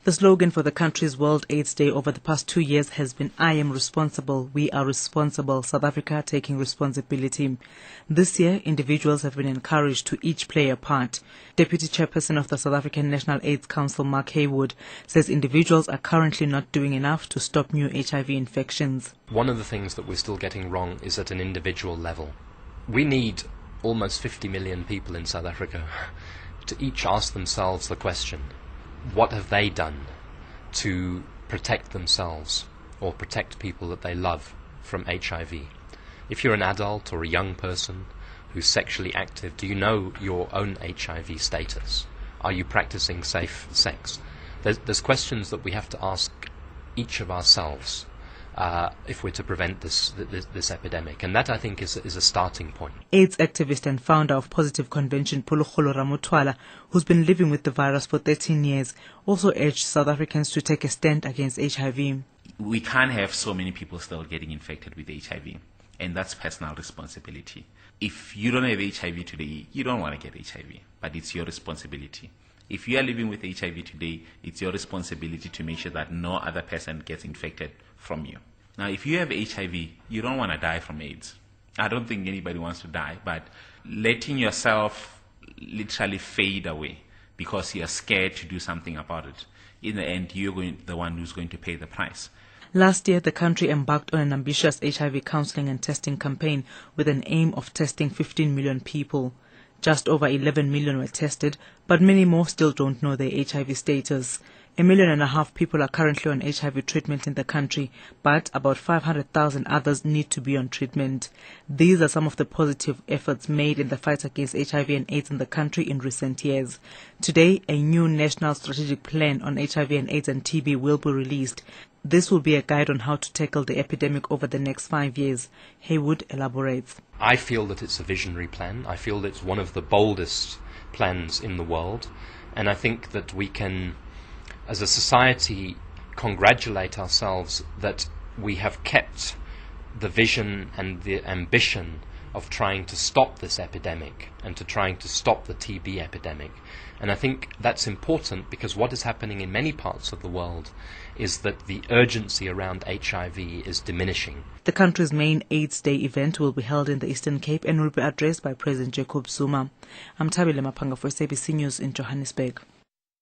The slogan for the country's World AIDS Day over the past 2 years has been "I am responsible, we are responsible, South Africa taking responsibility." This year, individuals have been encouraged to each play a part. Deputy Chairperson of the South African National AIDS Council, Mark Haywood, says individuals are currently not doing enough to stop new HIV infections. One of the things that we're still getting wrong is at an individual level. We need almost 50 million people in South Africa to each ask themselves the question, what have they done to protect themselves or protect people that they love from HIV? If you're an adult or a young person who's sexually active, do you know your own HIV status? Are you practicing safe sex? There's questions that we have to ask each of ourselves if we're to prevent this epidemic, and that I think is a starting point. AIDS activist and founder of Positive Convention, Pulukgolo Ramothwala, who's been living with the virus for 13 years, also urged South Africans to take a stand against HIV. We can't have so many people still getting infected with HIV, and that's personal responsibility. If you don't have HIV today, you don't want to get HIV, but it's your responsibility. If you are living with HIV today, it's your responsibility to make sure that no other person gets infected from you. Now, if you have HIV, you don't want to die from AIDS. I don't think anybody wants to die, but letting yourself literally fade away because you're scared to do something about it, in the end, you're the one who's going to pay the price. Last year, the country embarked on an ambitious HIV counseling and testing campaign with an aim of testing 15 million people. Just over 11 million were tested, but many more still don't know their HIV status. 1.5 million people are currently on HIV treatment in the country, but about 500,000 others need to be on treatment. These are some of the positive efforts made in the fight against HIV and AIDS in the country in recent years. Today, a new national strategic plan on HIV and AIDS and TB will be released. This will be a guide on how to tackle the epidemic over the next 5 years. Haywood elaborates. I feel that it's a visionary plan. I feel that it's one of the boldest plans in the world. And I think that we can, as a society, congratulate ourselves that we have kept the vision and the ambition of trying to stop this epidemic and to trying to stop the TB epidemic. And I think that's important because what is happening in many parts of the world is that the urgency around HIV is diminishing. The country's main AIDS Day event will be held in the Eastern Cape and will be addressed by President Jacob Zuma. I'm Thabile Maphanga for SABC News in Johannesburg.